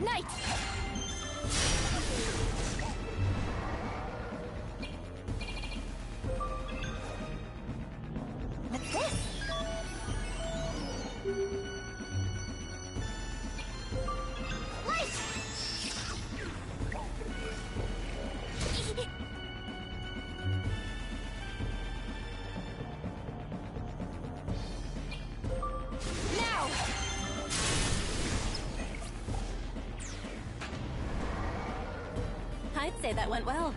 Night! What's this? Light! Now! I'd say that went well.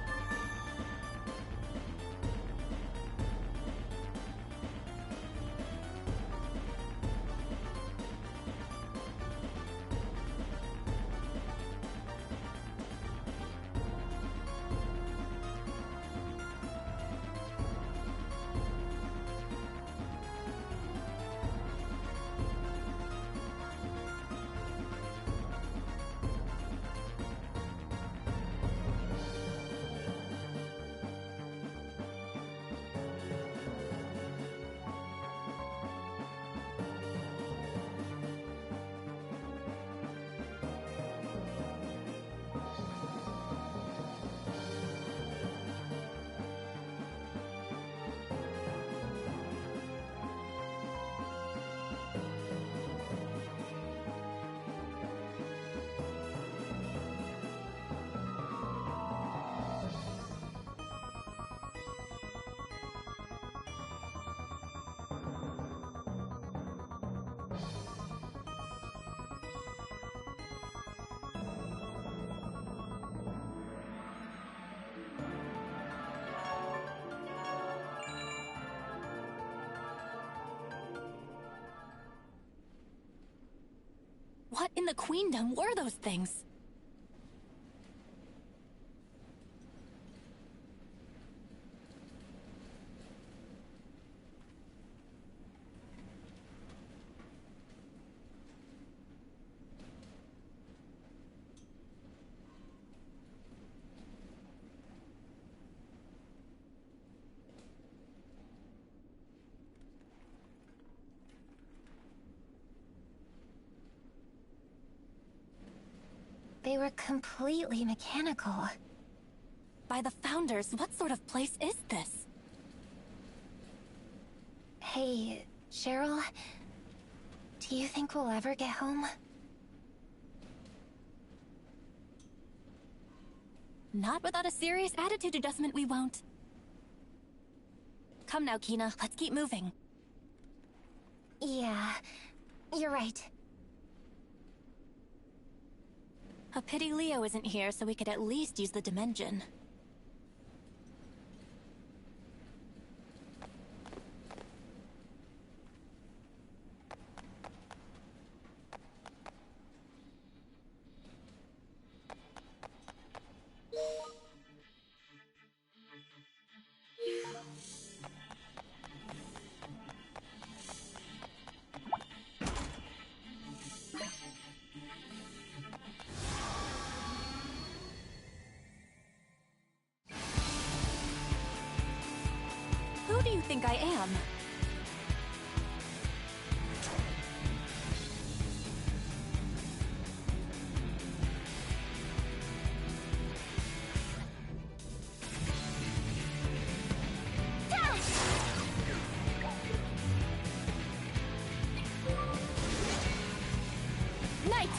What in the Queendom were those things? They were completely mechanical. By the Founders, what sort of place is this? Hey, Cheryl, do you think we'll ever get home? Not without a serious attitude adjustment, we won't. Come now, Kina, let's keep moving. Yeah, you're right. A pity Leo isn't here so we could at least use the dimension. Who do you think I am? Night!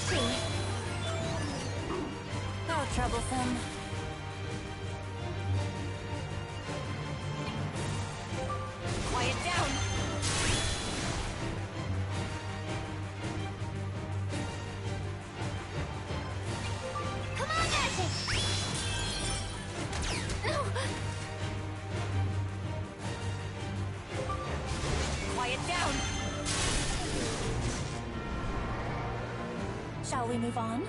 see. How troublesome. Quiet down. Come on, magic! No! Quiet down. Shall we move on?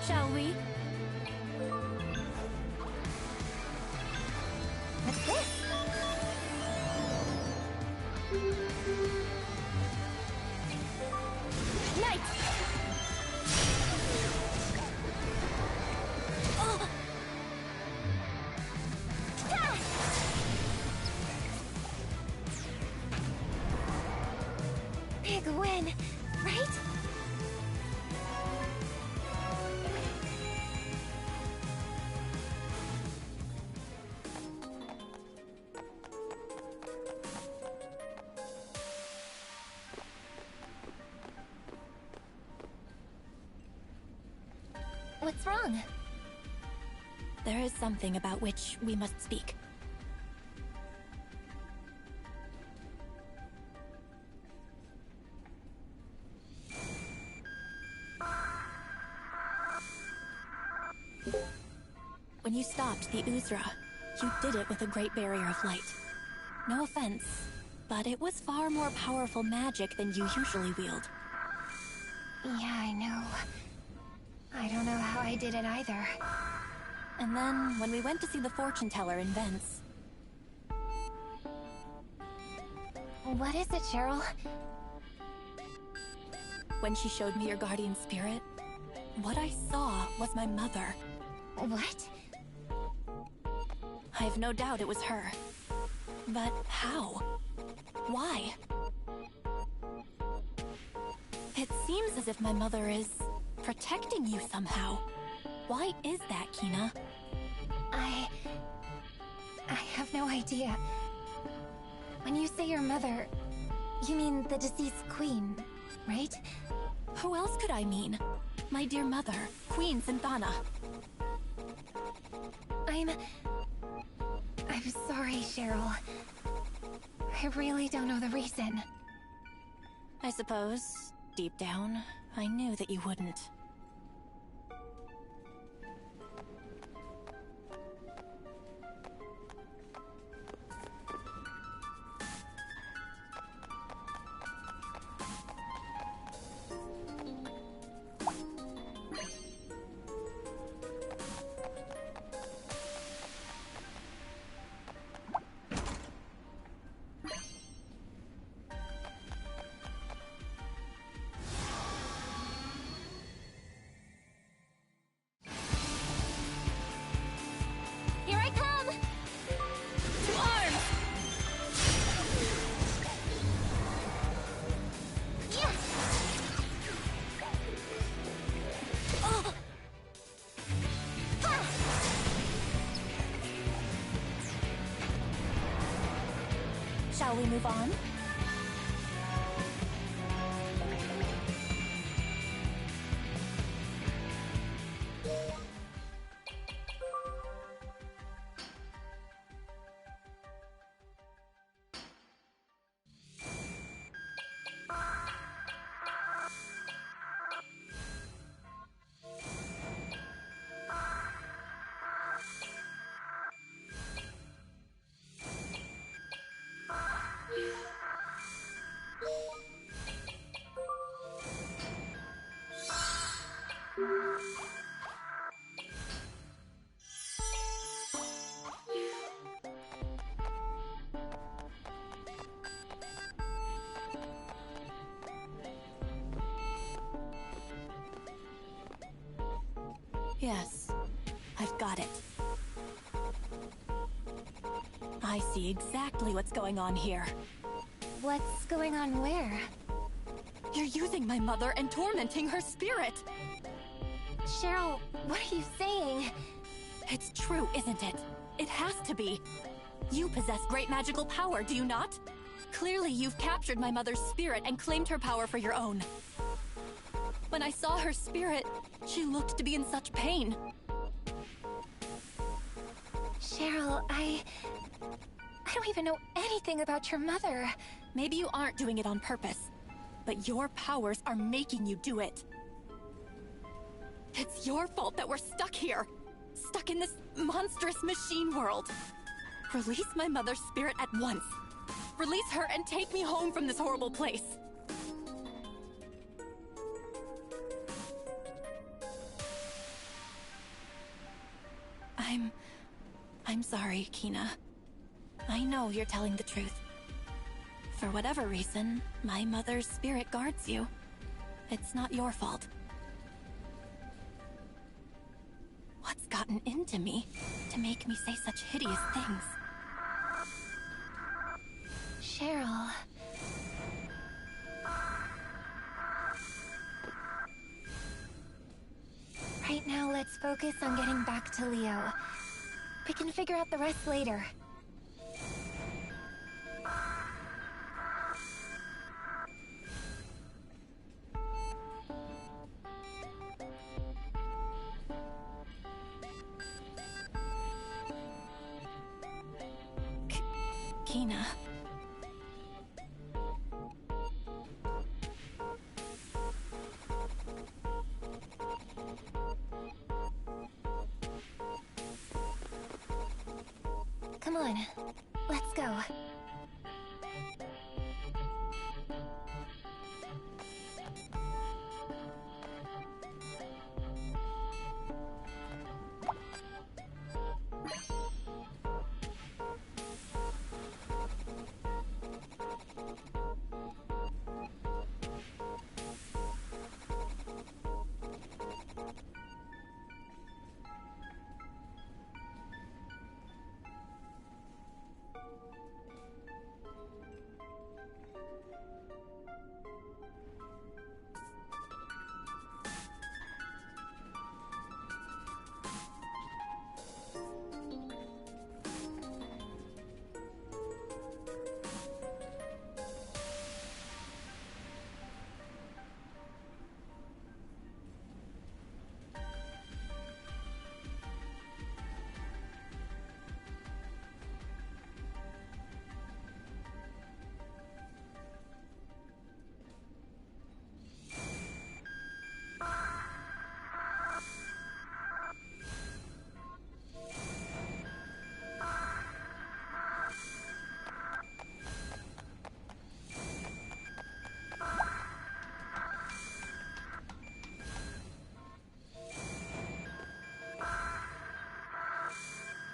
Shall we? What's this? Night! Oh! Ah! Big win, right? What's wrong? There is something about which we must speak. When you stopped the Uzra, you did it with a great barrier of light. No offense, but it was far more powerful magic than you usually wield. Yeah, I know. I don't know how I did it either. And then, when we went to see the fortune teller in Vence, What is it, Cheryl? when she showed me your guardian spirit, what I saw was my mother. What? I have no doubt it was her. But how? Why? It seems as if my mother is protecting you somehow. Why is that, Kina? I have no idea. When you say your mother, you mean the deceased queen, right? Who else could I mean? My dear mother, Queen Synthana. I'm sorry, Cheryl. I really don't know the reason. I suppose, deep down, I knew that you wouldn't. Shall we move on? Yes, I've got it. I see exactly what's going on here. What's going on where? You're using my mother and tormenting her spirit! Cheryl, what are you saying? It's true, isn't it? It has to be. You possess great magical power, do you not? Clearly you've captured my mother's spirit and claimed her power for your own. When I saw her spirit, she looked to be in such pain. Cheryl, I don't even know anything about your mother. Maybe you aren't doing it on purpose, but your powers are making you do it. It's your fault that we're stuck here. Stuck in this monstrous machine world. Release my mother's spirit at once. Release her and take me home from this horrible place. I'm sorry, Kina. I know you're telling the truth. For whatever reason, my mother's spirit guards you. It's not your fault. What's gotten into me to make me say such hideous things? Cheryl... Right now, let's focus on getting back to Leo. We can figure out the rest later. Kina... Come on, let's go.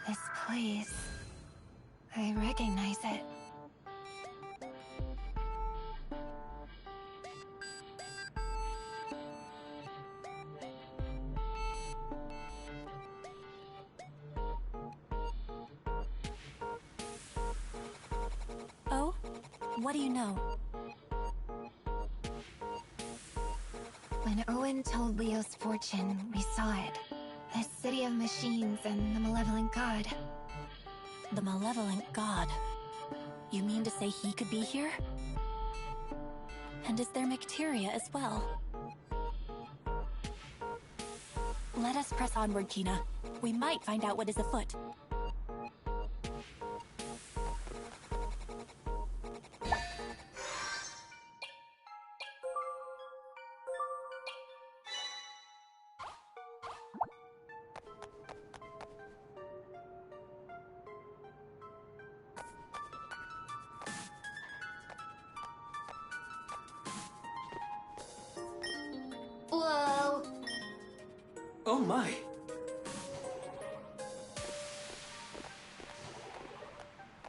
This place... I recognize it. Oh? What do you know? When Owen told Leo's fortune, we saw it. The city of machines and the malevolent god. The malevolent god. You mean to say he could be here? And is there Macteria as well? Let us press onward, Kina. We might find out what is afoot. Whoa! Oh my!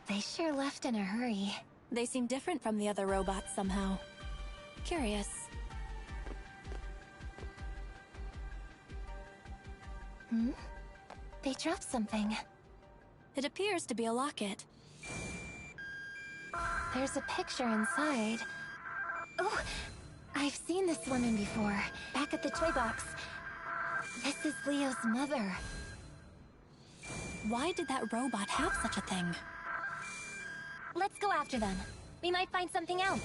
They sure left in a hurry. They seem different from the other robots somehow. Curious. Hmm? They dropped something. It appears to be a locket. There's a picture inside. Oh! I've seen this woman before, back at the toy box. This is Leo's mother. Why did that robot have such a thing? Let's go after them. We might find something out.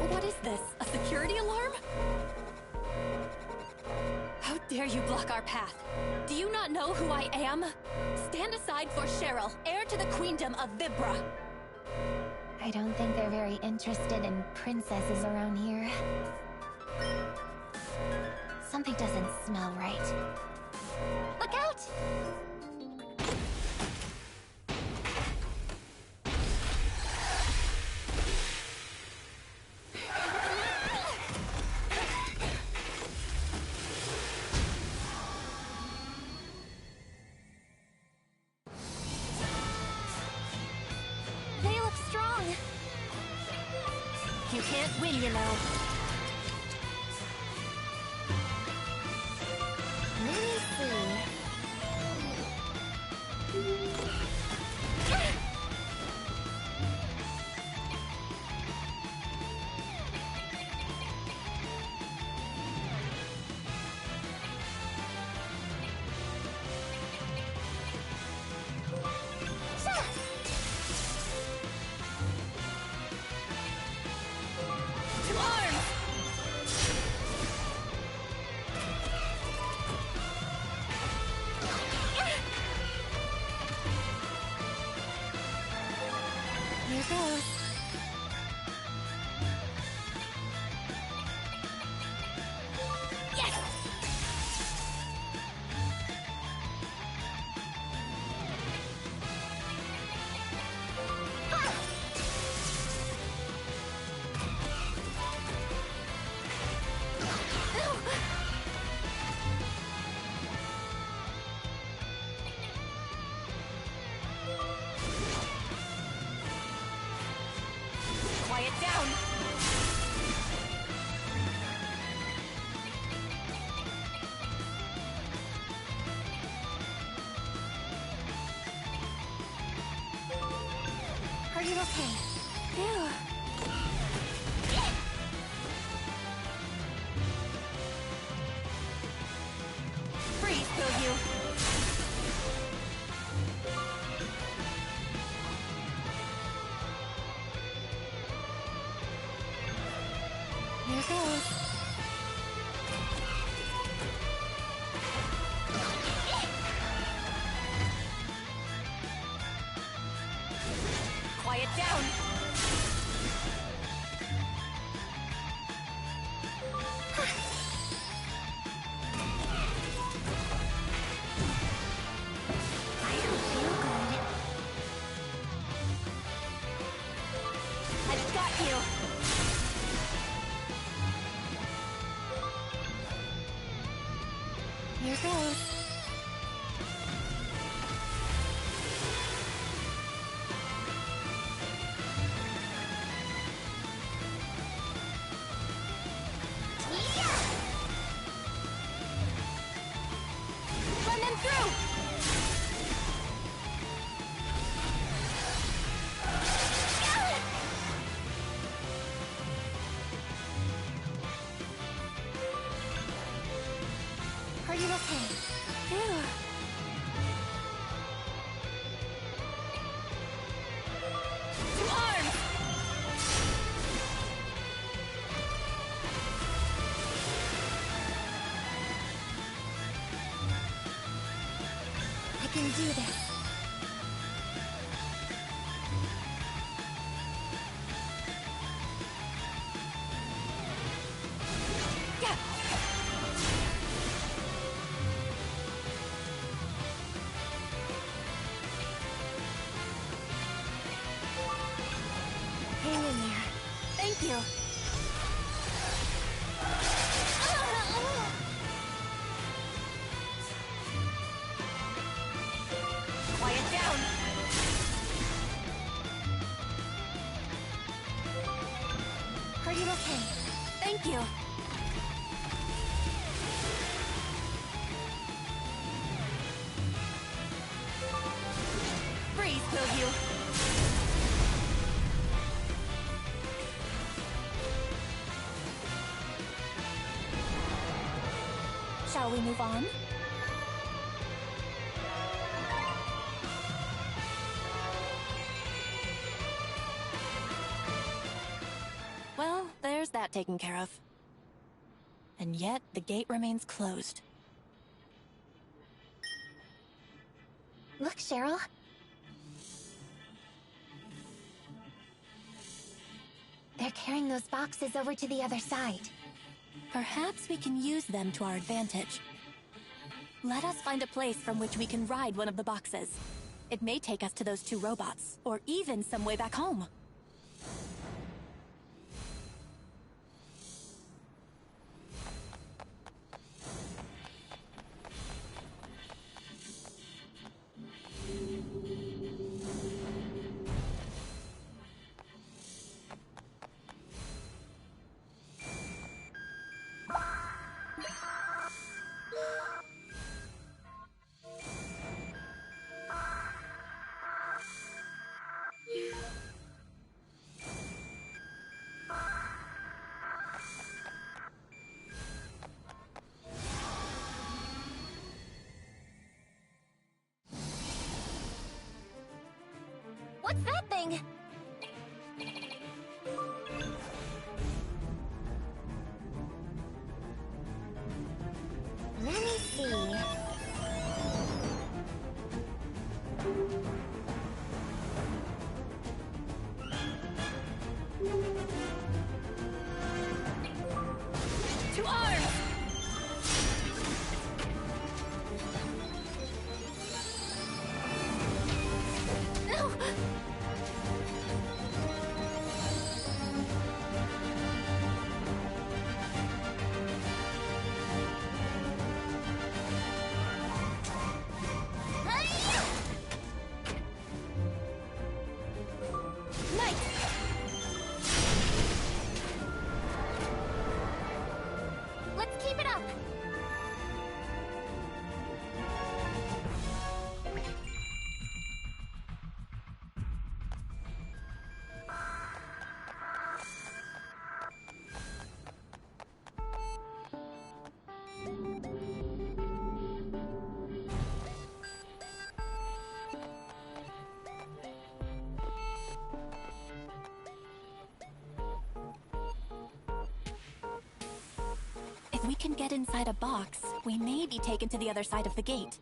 What is this? A security alarm? How dare you block our path? Do you not know who I am? Stand aside for Cheryl, heir to the queendom of Vibra. I don't think they're very interested in princesses around here. Something doesn't smell right. Look out! They look strong. You can't win, you know. Let me see. To arms! Here goes. Yes! Quiet down! Are you okay? Ew. Freeze, will you? Here goes. Quiet down! I don't do this. Hang in there. Thank you. Quiet down. Are you okay? Thank you. Freeze will you. Shall we move on? Well, there's that taken care of. And yet, the gate remains closed. Look, Cheryl. They're carrying those boxes over to the other side. Perhaps we can use them to our advantage. Let us find a place from which we can ride one of the boxes. It may take us to those two robots, or even some way back home. What's that thing? Let me see. To arms! No! Let's keep it up! If we can get inside a box, we may be taken to the other side of the gate.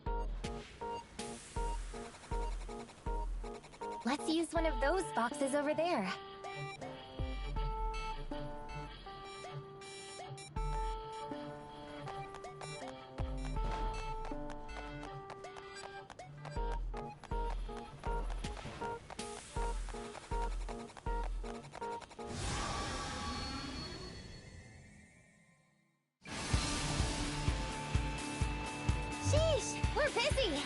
Let's use one of those boxes over there. Sheesh, we're busy!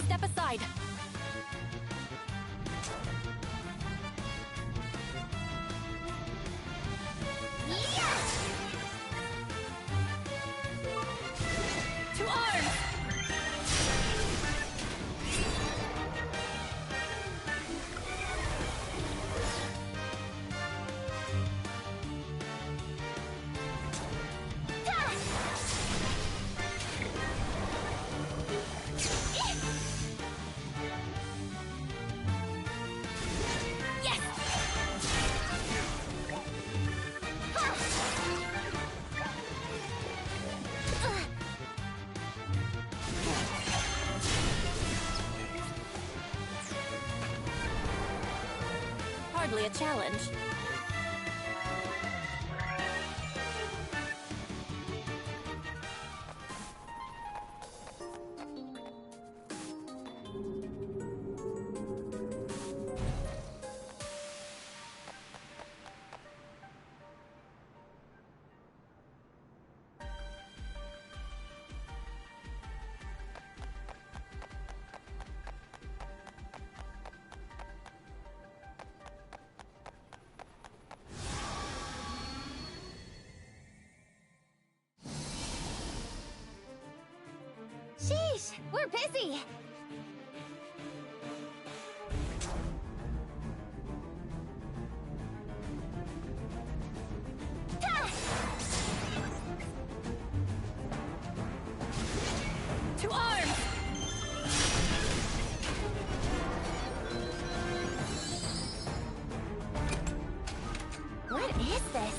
step aside. To arms! Hardly a challenge. Sheesh, we're busy. To arms! What is this?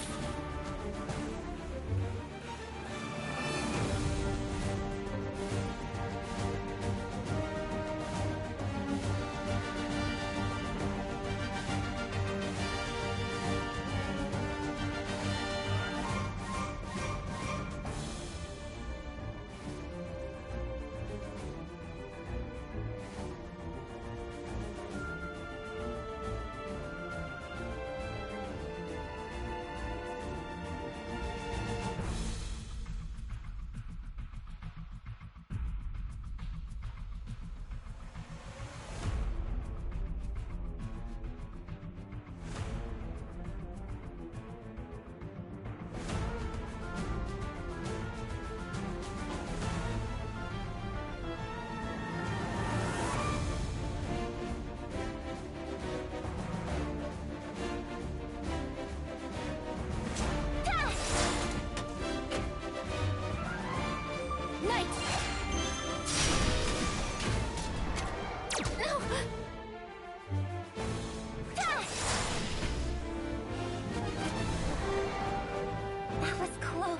That was close.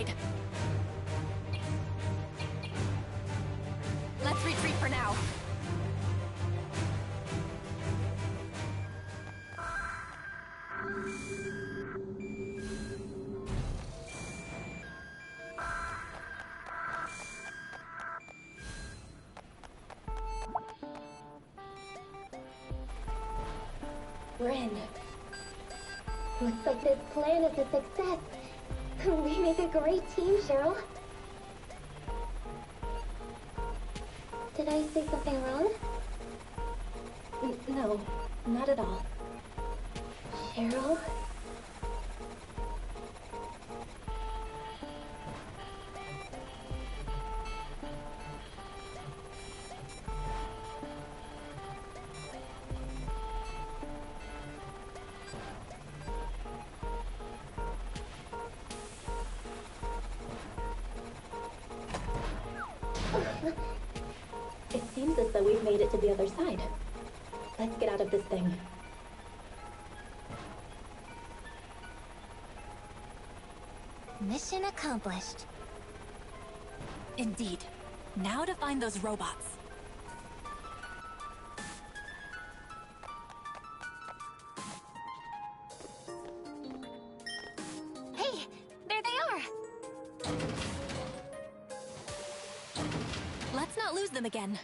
aside! Let's retreat for now. We're in. Looks like this plan is a success. We make a great team, Cheryl. Did I say something wrong? No, not at all. Cheryl? It seems as though we've made it to the other side. Let's get out of this thing. Mission accomplished. Indeed. Now to find those robots. Hey, there they are! Let's not lose them again.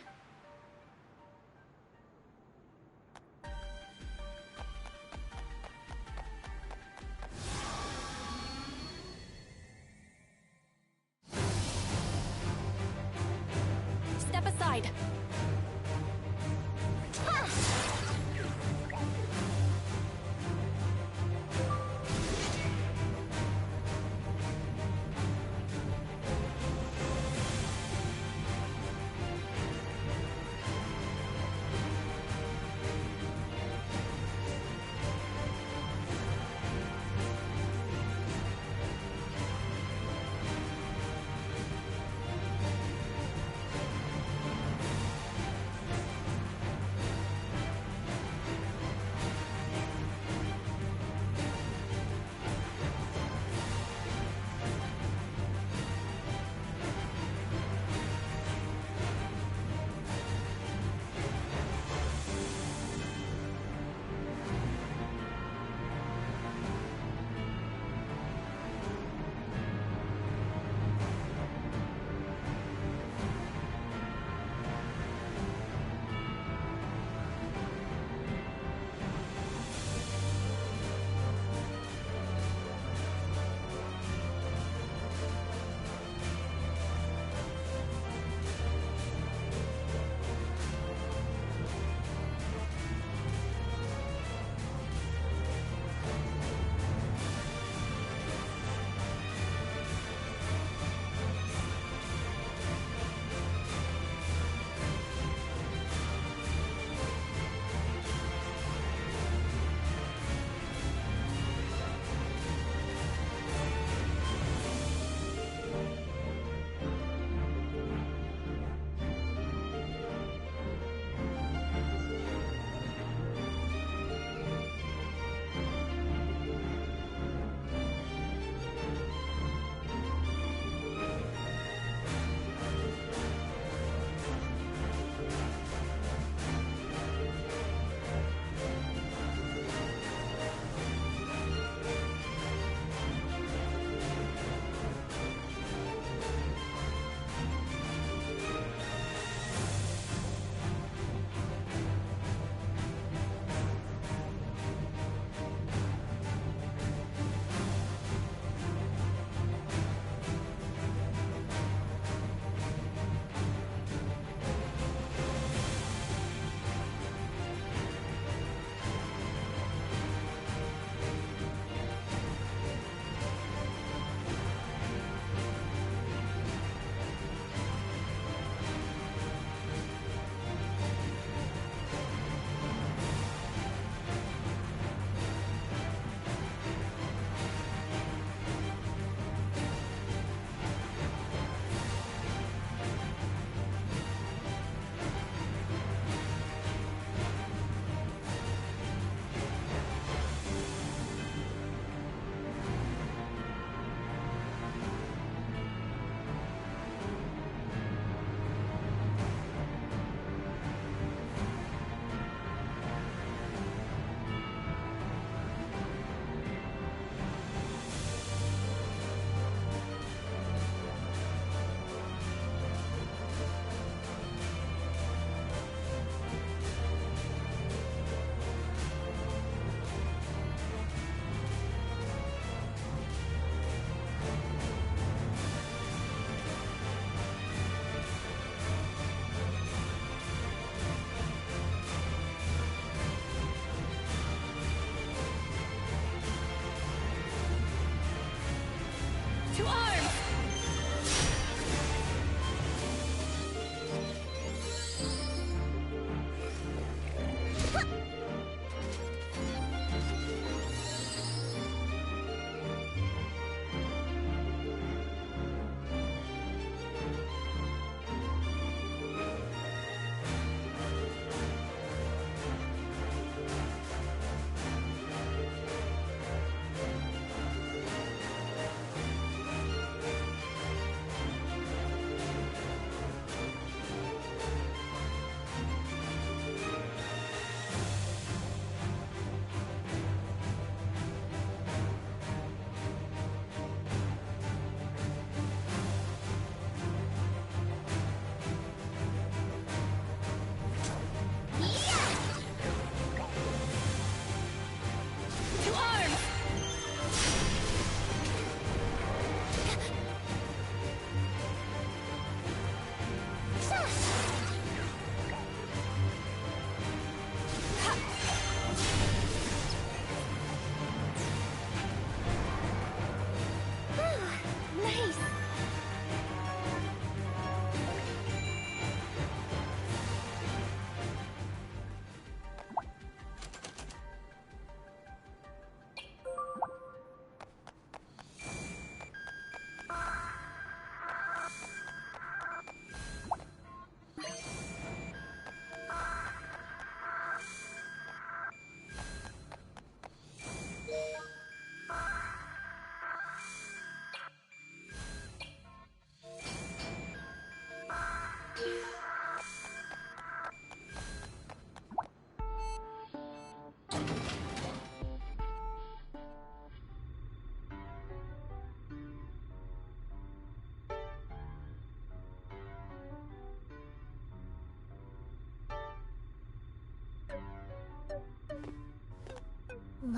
Step aside.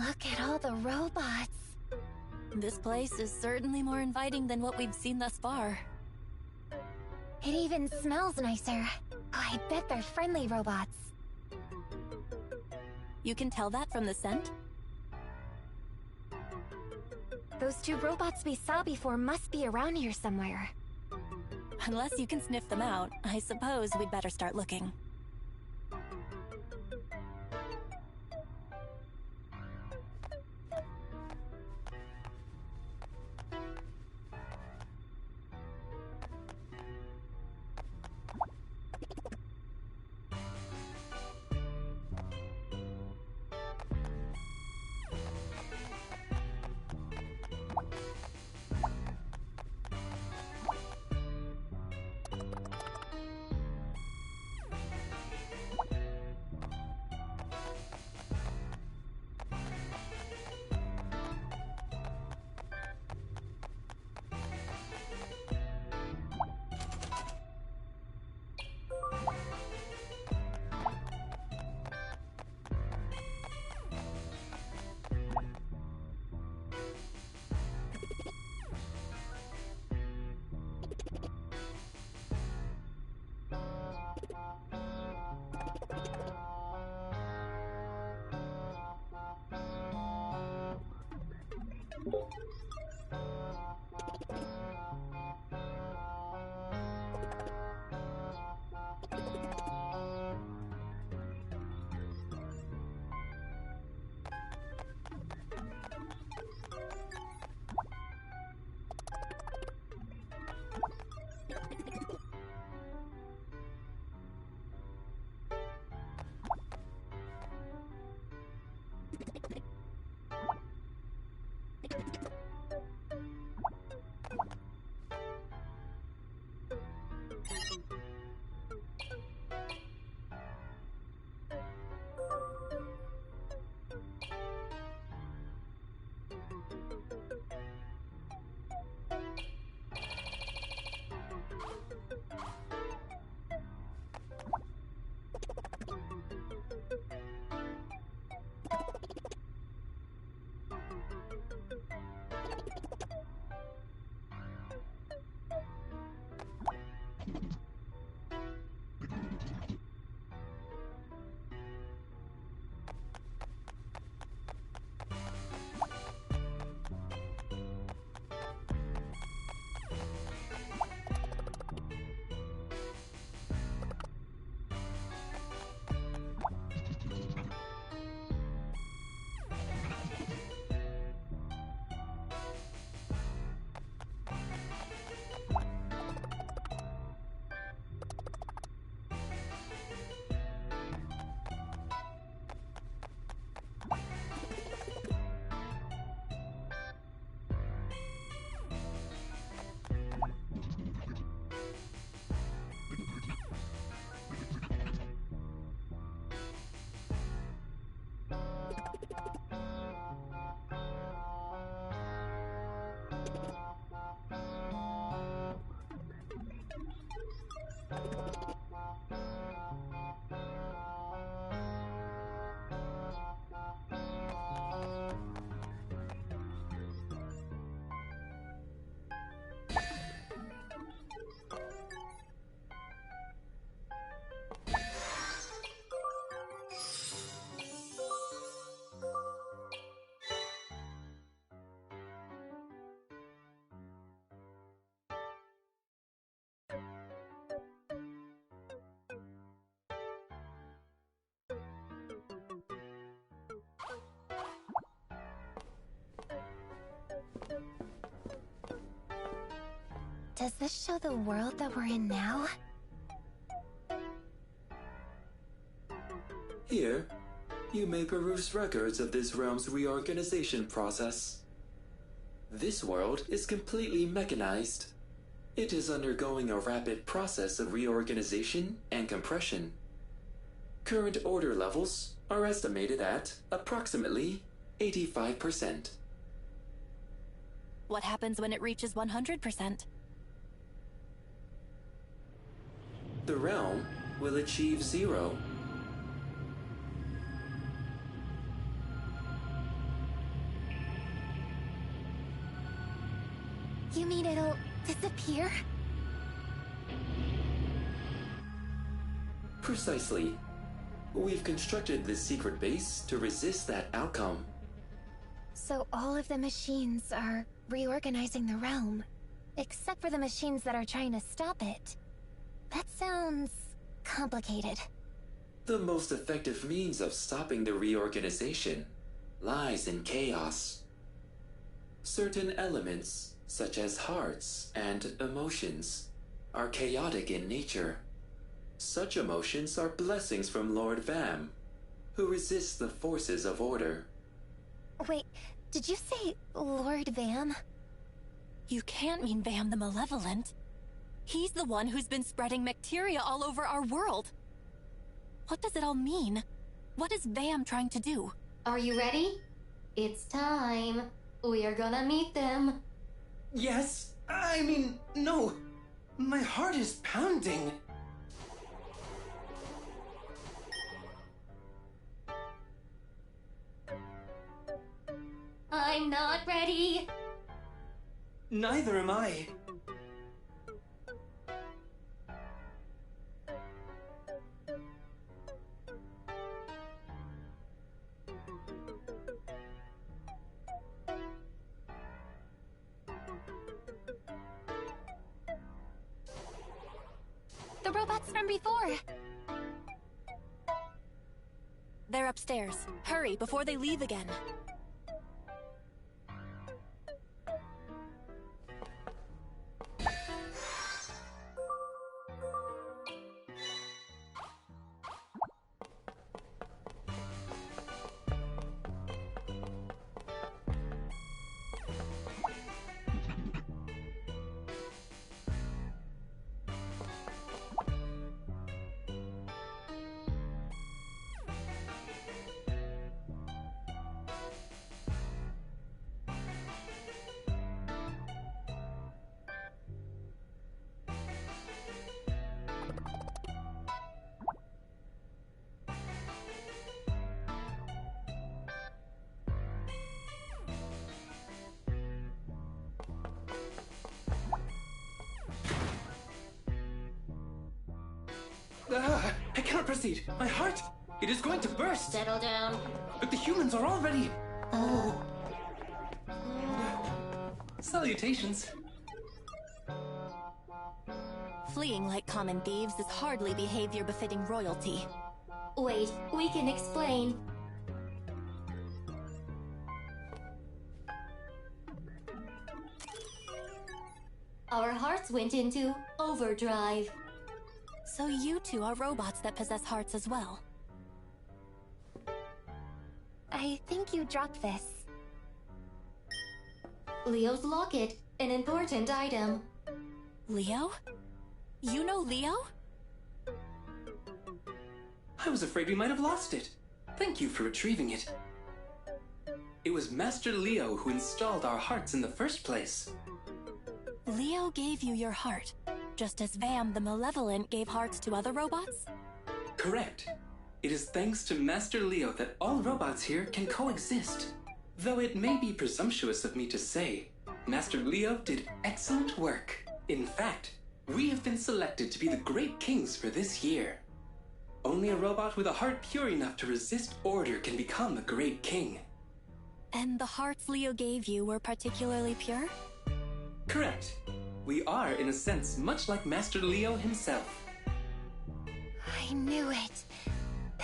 Look at all the robots. This place is certainly more inviting than what we've seen thus far. It even smells nicer. Oh, I bet they're friendly robots. You can tell that from the scent? Those two robots we saw before must be around here somewhere. Unless you can sniff them out, I suppose we'd better start looking. Does this show the world that we're in now? Here, you may peruse records of this realm's reorganization process. This world is completely mechanized. It is undergoing a rapid process of reorganization and compression. Current order levels are estimated at approximately 85%. What happens when it reaches 100%? The realm will achieve 0. You mean it'll disappear? Precisely. We've constructed this secret base to resist that outcome. So all of the machines are reorganizing the realm, except for the machines that are trying to stop it. That sounds complicated. The most effective means of stopping the reorganization lies in chaos. Certain elements, such as hearts and emotions, are chaotic in nature. Such emotions are blessings from Lord Vam, who resists the forces of order. Wait, did you say Lord Vam? You can't mean Vam the Malevolent. He's the one who's been spreading bacteria all over our world. What does it all mean? What is Vam trying to do? Are you ready? It's time. We are gonna meet them. Yes? I mean, no. My heart is pounding. I'm not ready. Neither am I. The robots from before! They're upstairs. Hurry, before they leave again. I cannot proceed. My heart, it is going to burst. Settle down. But the humans are already... Oh. Salutations. Fleeing like common thieves is hardly behavior befitting royalty. Wait, we can explain. Our hearts went into overdrive. So you two are robots that possess hearts as well. I think you dropped this. Leo's locket, an important item. Leo? You know Leo? I was afraid we might have lost it. Thank you for retrieving it. It was Master Leo who installed our hearts in the first place. Leo gave you your heart, just as Vam the Malevolent gave hearts to other robots? Correct. It is thanks to Master Leo that all robots here can coexist. Though it may be presumptuous of me to say, Master Leo did excellent work. In fact, we have been selected to be the great kings for this year. Only a robot with a heart pure enough to resist order can become a great king. And the hearts Leo gave you were particularly pure? Correct. We are, in a sense, much like Master Leo himself. I knew it.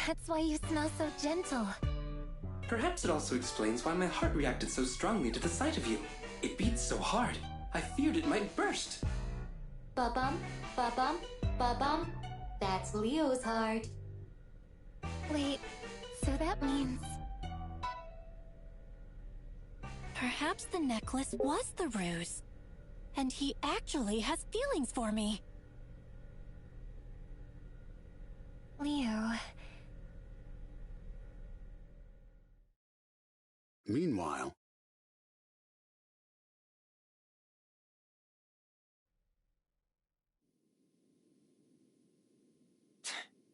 That's why you smell so gentle. Perhaps it also explains why my heart reacted so strongly to the sight of you. It beats so hard, I feared it might burst. Ba-bum, ba-bum, ba-bum. That's Leo's heart. Wait, so that means... Perhaps the necklace was the ruse. And he actually has feelings for me. Leo... Meanwhile...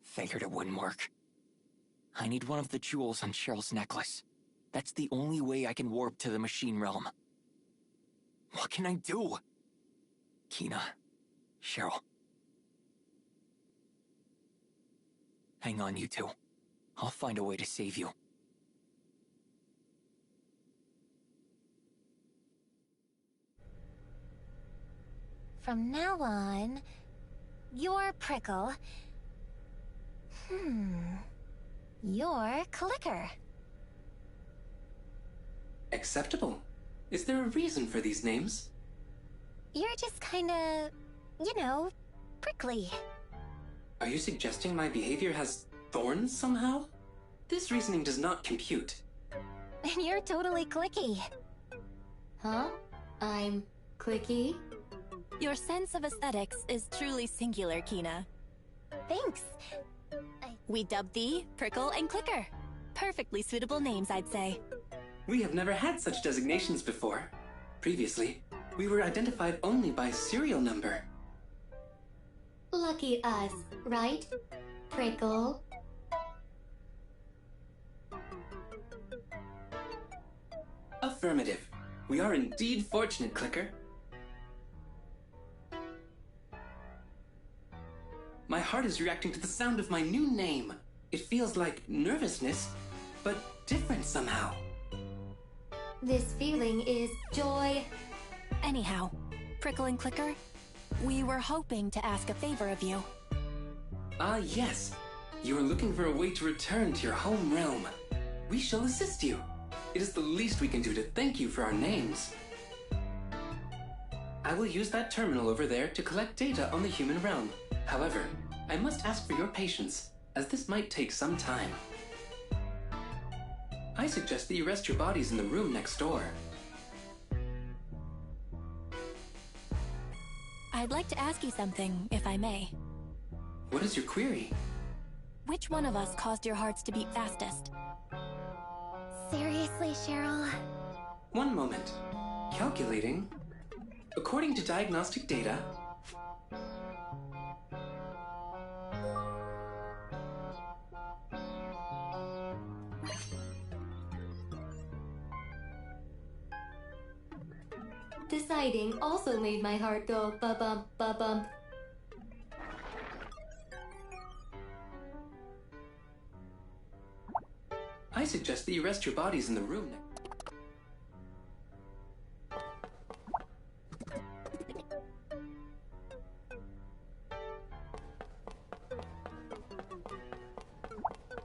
Figured it wouldn't work. I need one of the jewels on Cheryl's necklace. That's the only way I can warp to the machine realm. What can I do? Kina, Cheryl. Hang on, you two. I'll find a way to save you. From now on, you're Prickle. You're Clicker. Acceptable. Is there a reason for these names? You're just kinda, prickly. Are you suggesting my behavior has thorns somehow? This reasoning does not compute. And you're totally clicky. Huh? I'm clicky? Your sense of aesthetics is truly singular, Kina. Thanks. We dubbed thee Prickle and Clicker. Perfectly suitable names, I'd say. We have never had such designations before. Previously, we were identified only by serial number. Lucky us, right? Prickle. Affirmative. We are indeed fortunate, Clicker. My heart is reacting to the sound of my new name. It feels like nervousness, but different somehow. This feeling is joy. Anyhow, Prickle and Clicker, we were hoping to ask a favor of you. Ah, yes. You are looking for a way to return to your home realm. We shall assist you. It is the least we can do to thank you for our names. I will use that terminal over there to collect data on the human realm. However, I must ask for your patience, as this might take some time. I suggest that you rest your bodies in the room next door. I'd like to ask you something, if I may. What is your query? Which one of us caused your hearts to beat fastest? Seriously, Cheryl? One moment. Calculating. According to diagnostic data, Deciding also made my heart go ba-bump, ba-bump. I suggest that you rest your bodies in the room.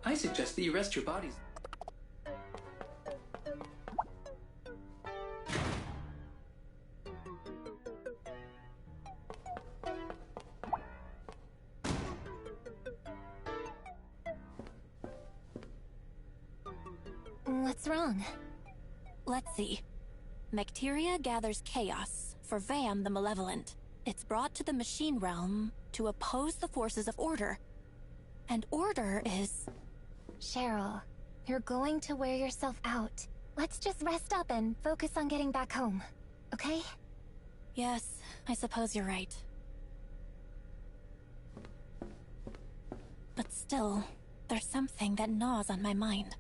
I suggest that you rest your bodies. What's wrong? Let's see. Bacteria gathers chaos for Vam the Malevolent. It's brought to the machine realm to oppose the forces of order. And order is... Cheryl, you're going to wear yourself out. Let's just rest up and focus on getting back home, okay? Yes, I suppose you're right. But still, there's something that gnaws on my mind.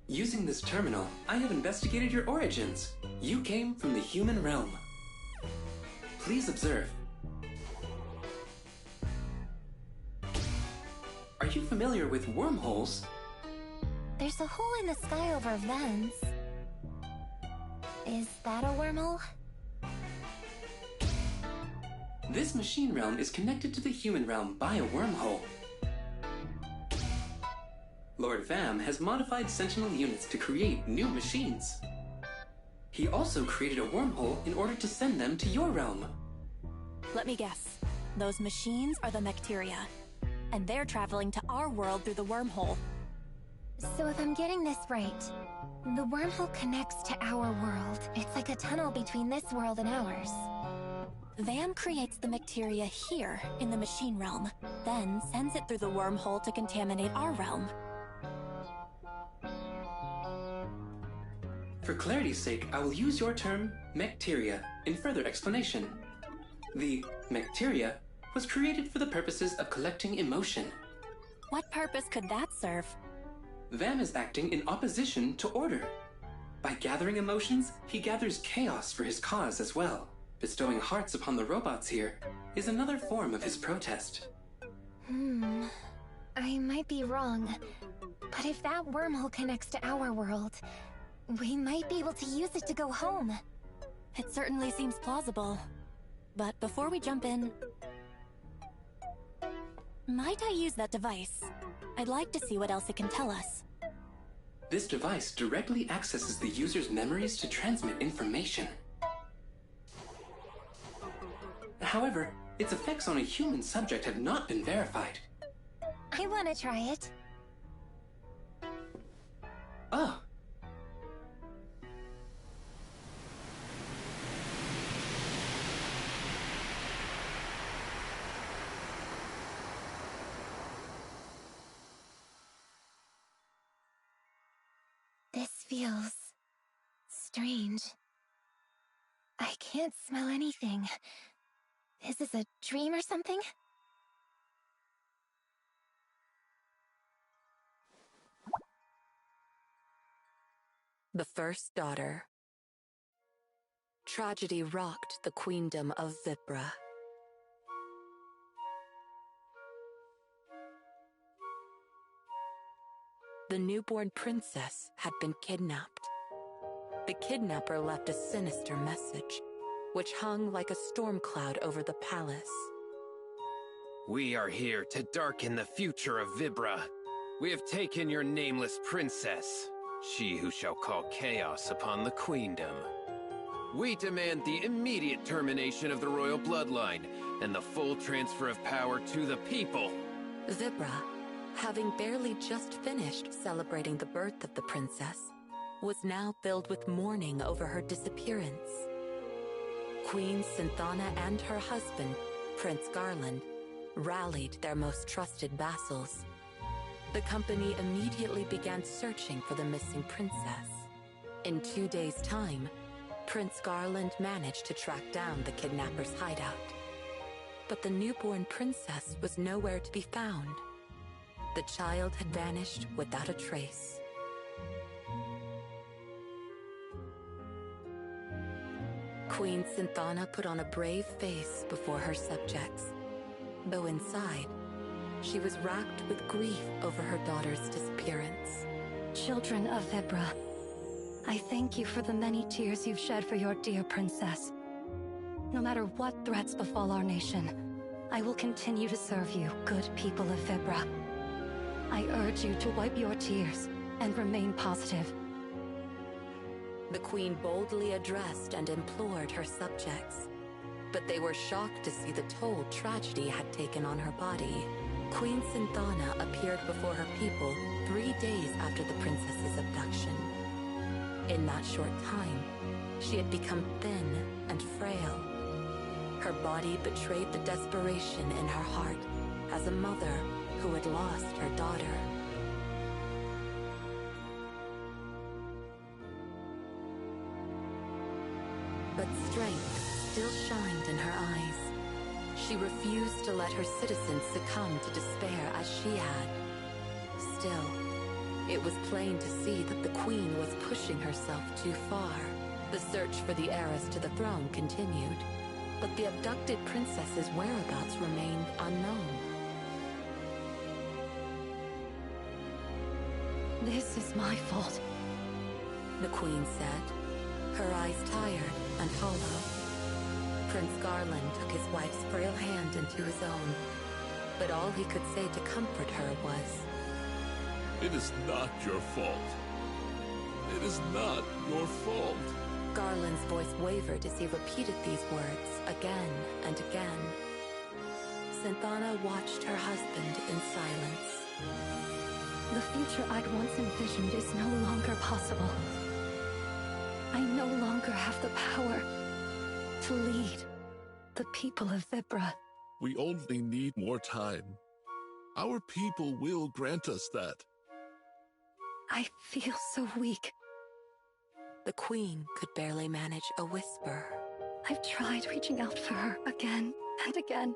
Using this terminal, I have investigated your origins. You came from the human realm. Please observe. Are you familiar with wormholes? There's a hole in the sky over Vens. Is that a wormhole? This machine realm is connected to the human realm by a wormhole. Lord Vam has modified Sentinel units to create new machines. He also created a wormhole in order to send them to your realm. Let me guess. Those machines are the Mecteria, and they're traveling to our world through the wormhole. So if I'm getting this right, the wormhole connects to our world. It's like a tunnel between this world and ours. Vam creates the Mecteria here in the machine realm, then sends it through the wormhole to contaminate our realm. For clarity's sake, I will use your term, Mecteria, in further explanation. The Mecteria was created for the purposes of collecting emotion. What purpose could that serve? Vam is acting in opposition to order. By gathering emotions, he gathers chaos for his cause as well. Bestowing hearts upon the robots here is another form of his protest. I might be wrong, but if that wormhole connects to our world, we might be able to use it to go home. It certainly seems plausible. But before we jump in, might I use that device? I'd like to see what else it can tell us. This device directly accesses the user's memories to transmit information. However, its effects on a human subject have not been verified. I want to try it. Oh. This feels strange. I can't smell anything. Is this a dream or something? The first daughter. Tragedy rocked the queendom of Vibra. The newborn princess had been kidnapped. The kidnapper left a sinister message, which hung like a storm cloud over the palace. We are here to darken the future of Vibra. We have taken your nameless princess, she who shall call chaos upon the queendom. We demand the immediate termination of the royal bloodline and the full transfer of power to the people. Vibra, having barely just finished celebrating the birth of the princess, was now filled with mourning over her disappearance. Queen Synthana and her husband, Prince Garland, rallied their most trusted vassals. The company immediately began searching for the missing princess. In 2 days' time, Prince Garland managed to track down the kidnapper's hideout. But the newborn princess was nowhere to be found. The child had vanished without a trace. Queen Synthana put on a brave face before her subjects, though inside, she was racked with grief over her daughter's disappearance. Children of Vibra, I thank you for the many tears you've shed for your dear princess. No matter what threats befall our nation, I will continue to serve you, good people of Vibra. I urge you to wipe your tears and remain positive. The queen boldly addressed and implored her subjects, but they were shocked to see the toll tragedy had taken on her body. Queen Synthana appeared before her people 3 days after the princess's abduction. In that short time, she had become thin and frail. Her body betrayed the desperation in her heart as a mother who had lost her daughter. But strength still shined in her eyes. She refused to let her citizens succumb to despair as she had. Still, It was plain to see that the Queen was pushing herself too far. The search for the heiress to the throne continued, but the abducted princess's whereabouts remained unknown. This is my fault, the Queen said, her eyes tired and hollow. Prince Garland took his wife's frail hand into his own, but all he could say to comfort her was, "It is not your fault. It is not your fault." Garland's voice wavered as he repeated these words again and again. Synthana watched her husband in silence. The future I'd once envisioned is no longer possible. I no longer have the power to lead the people of Vibra. We only need more time. Our people will grant us that. I feel so weak. The Queen could barely manage a whisper. I've tried reaching out for her again and again,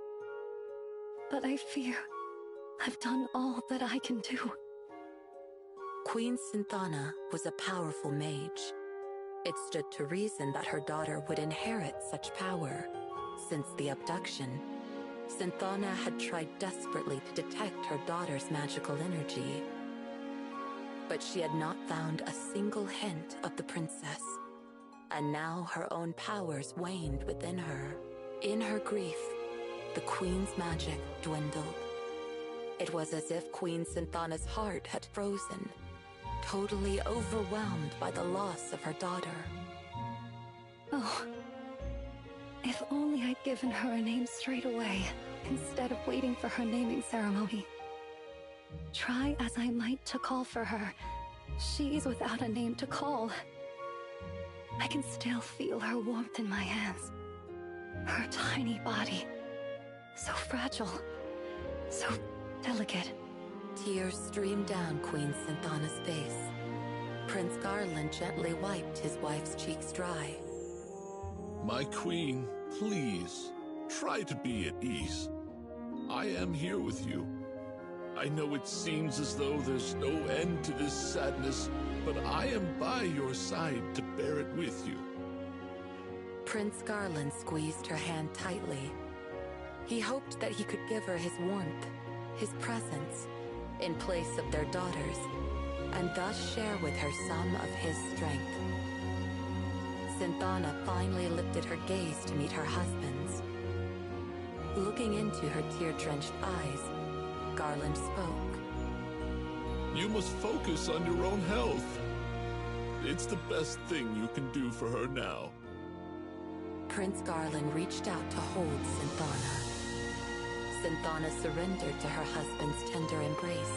but I fear I've done all that I can do. Queen Synthana was a powerful mage. It stood to reason that her daughter would inherit such power. Since the abduction, Synthana had tried desperately to detect her daughter's magical energy. But she had not found a single hint of the princess. And now her own powers waned within her. In her grief, the Queen's magic dwindled. It was as if Queen Synthana's heart had frozen, totally overwhelmed by the loss of her daughter. Oh, if only I'd given her a name straight away, instead of waiting for her naming ceremony. Try as I might to call for her, she's without a name to call. I can still feel her warmth in my hands. Her tiny body, so fragile, so delicate. Tears streamed down Queen Synthana's face. Prince Garland gently wiped his wife's cheeks dry. My queen, please, try to be at ease. I am here with you. I know it seems as though there's no end to this sadness, but I am by your side to bear it with you. Prince Garland squeezed her hand tightly. He hoped that he could give her his warmth, his presence, in place of their daughters, and thus share with her some of his strength. Synthana finally lifted her gaze to meet her husband's. Looking into her tear-drenched eyes, Garland spoke. You must focus on your own health. It's the best thing you can do for her now. Prince Garland reached out to hold Synthana. Synthana surrendered to her husband's tender embrace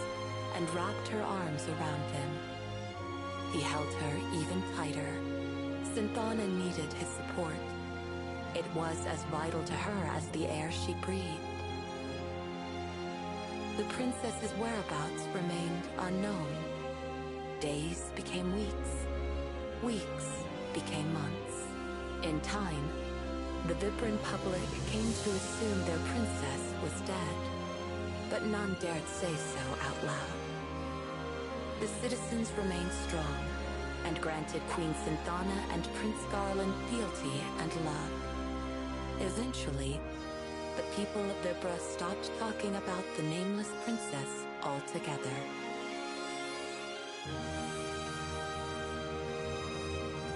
and wrapped her arms around him. He held her even tighter. Synthana needed his support. It was as vital to her as the air she breathed. The princess's whereabouts remained unknown. Days became weeks. Weeks became months. In time, the Vibran public came to assume their princess was dead, but none dared say so out loud. The citizens remained strong and granted Queen Synthana and Prince Garland fealty and love. Eventually, the people of Vibra stopped talking about the nameless princess altogether.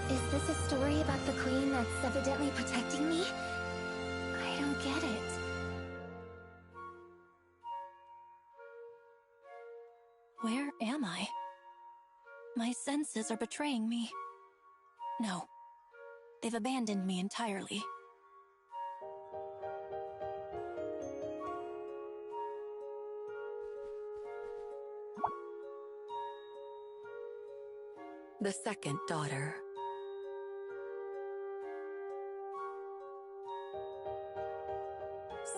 Is this a story about the queen that's evidently protecting me? I don't get it. Where am I? My senses are betraying me. No, they've abandoned me entirely. The second daughter.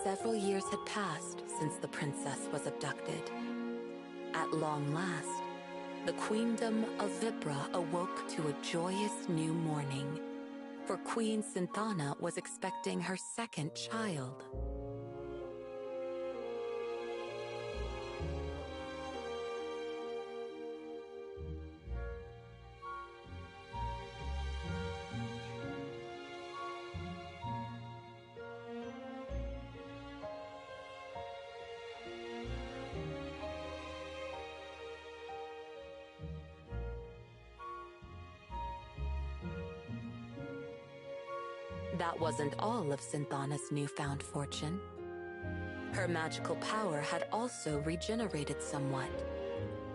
Several years had passed since the princess was abducted. At long last, the queendom of Vibra awoke to a joyous new morning, for Queen Synthana was expecting her second child. That wasn't all of Synthana's newfound fortune. Her magical power had also regenerated somewhat,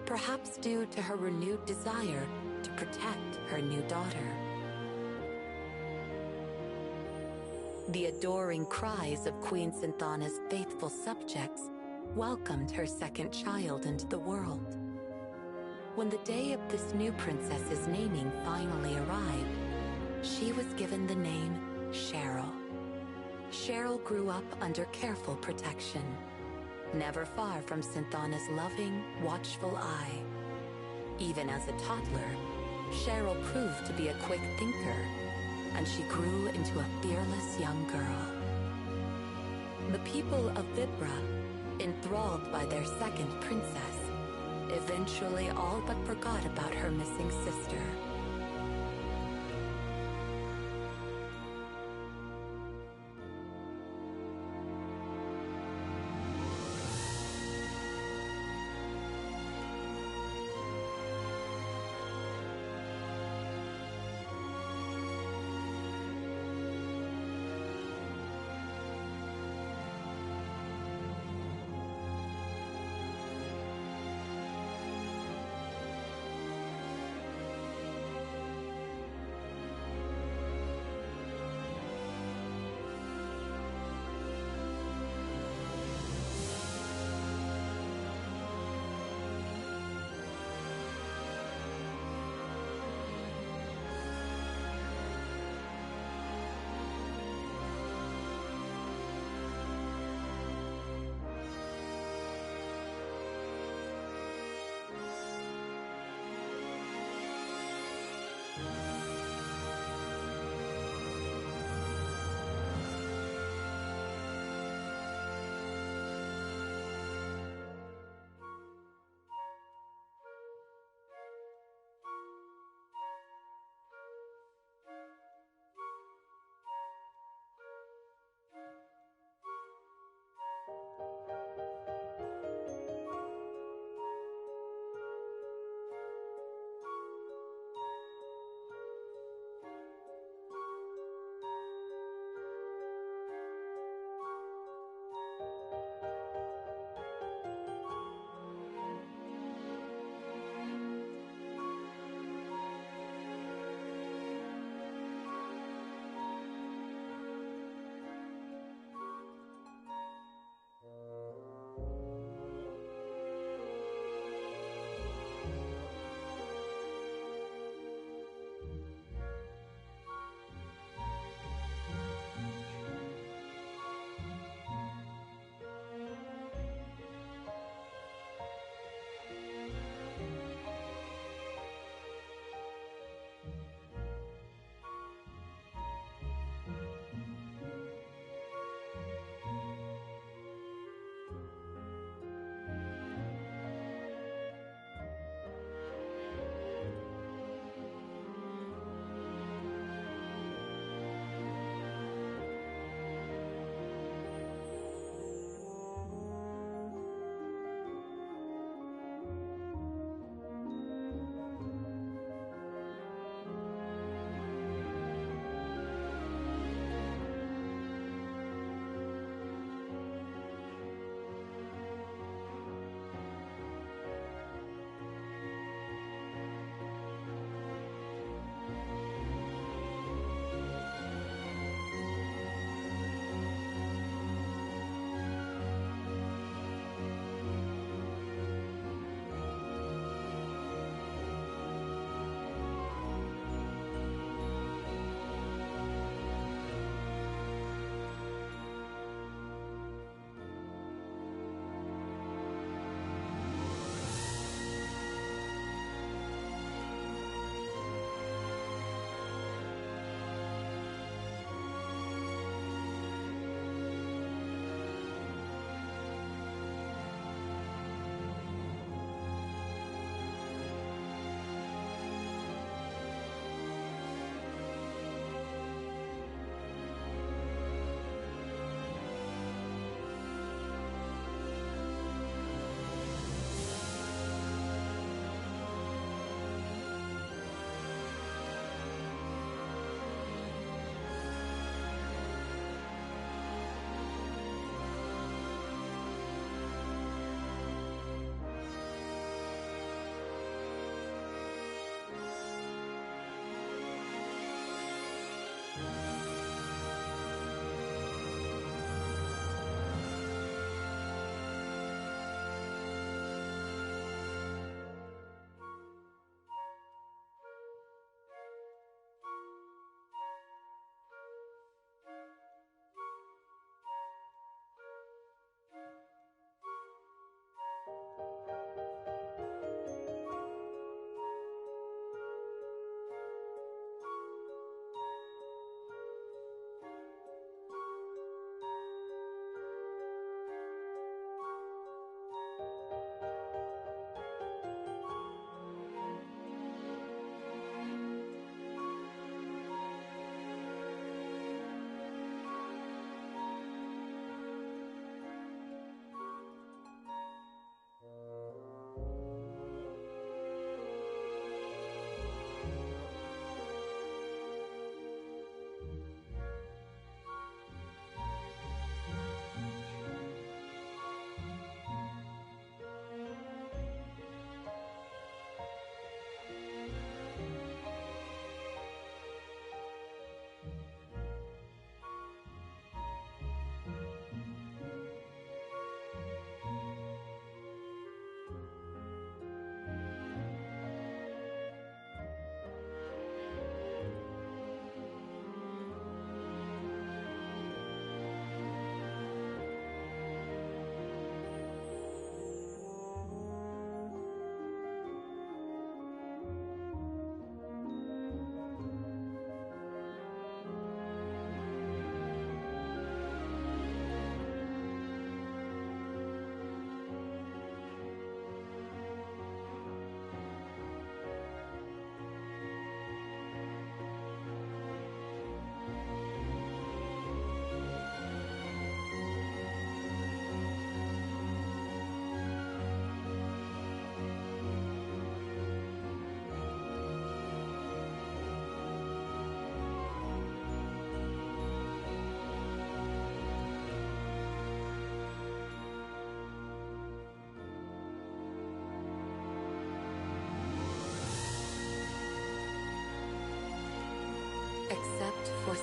perhaps due to her renewed desire to protect her new daughter. The adoring cries of Queen Synthana's faithful subjects welcomed her second child into the world. When the day of this new princess's naming finally arrived, she was given the name Cheryl. Cheryl grew up under careful protection, never far from Synthana's loving, watchful eye. Even as a toddler, Cheryl proved to be a quick thinker, and she grew into a fearless young girl. The people of Vibra, enthralled by their second princess, eventually all but forgot about her missing sister.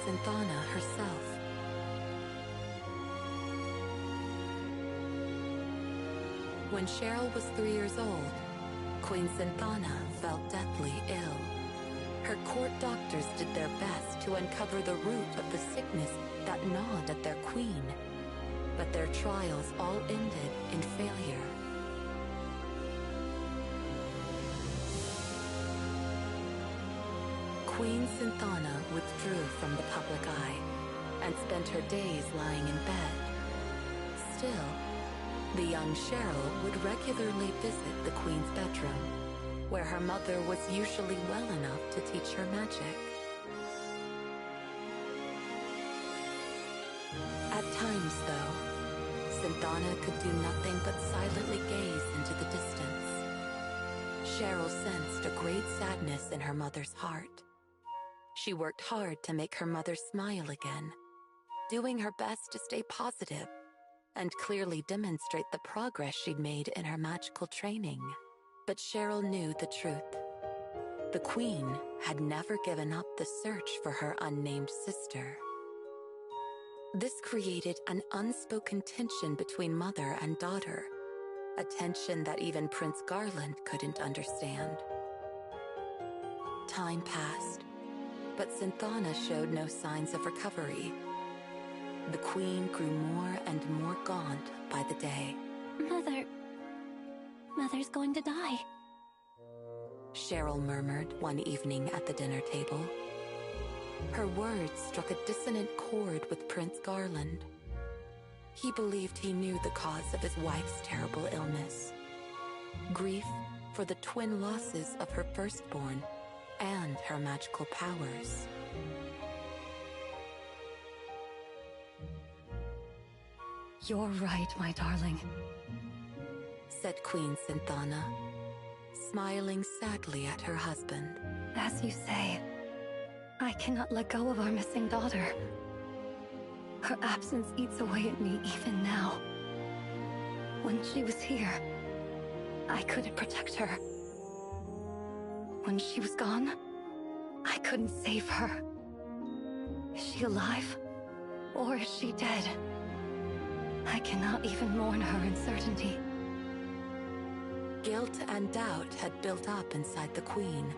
Synthana herself. When Cheryl was 3 years old, Queen Synthana fell deathly ill. Her court doctors did their best to uncover the root of the sickness that gnawed at their queen, but their trials all ended in failure. Queen Synthana withdrew from the public eye and spent her days lying in bed. Still, the young Cheryl would regularly visit the queen's bedroom, where her mother was usually well enough to teach her magic. At times, though, Synthana could do nothing but silently gaze into the distance. Cheryl sensed a great sadness in her mother's heart. She worked hard to make her mother smile again, doing her best to stay positive and clearly demonstrate the progress she'd made in her magical training. But Cheryl knew the truth. The Queen had never given up the search for her unnamed sister. This created an unspoken tension between mother and daughter, a tension that even Prince Garland couldn't understand. Time passed, but Synthana showed no signs of recovery. The Queen grew more and more gaunt by the day. Mother's going to die. Cheryl murmured one evening at the dinner table. Her words struck a dissonant chord with Prince Garland. He believed he knew the cause of his wife's terrible illness. Grief for the twin losses of her firstborn and her magical powers. You're right, my darling, said Queen Synthana, smiling sadly at her husband. As you say, I cannot let go of our missing daughter. Her absence eats away at me even now. When she was here, I couldn't protect her. When she was gone, I couldn't save her. Is she alive? Or is she dead? I cannot even mourn her uncertainty. Guilt and doubt had built up inside the Queen,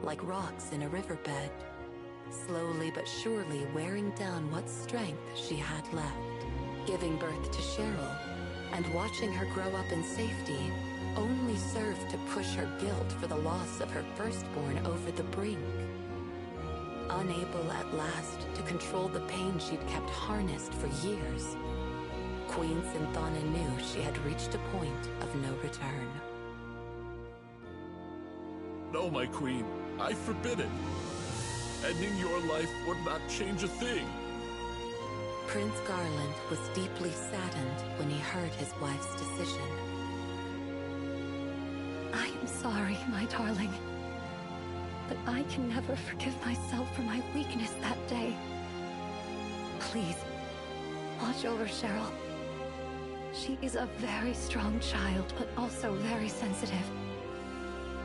like rocks in a riverbed, slowly but surely wearing down what strength she had left. Giving birth to Cheryl and watching her grow up in safety only served to push her guilt for the loss of her firstborn over the brink. Unable at last to control the pain she'd kept harnessed for years, Queen Synthana knew she had reached a point of no return. No, my queen, I forbid it. Ending your life would not change a thing. Prince Garland was deeply saddened when he heard his wife's decision. I am sorry, my darling, but I can never forgive myself for my weakness that day. Please, watch over Cheryl. She is a very strong child, but also very sensitive.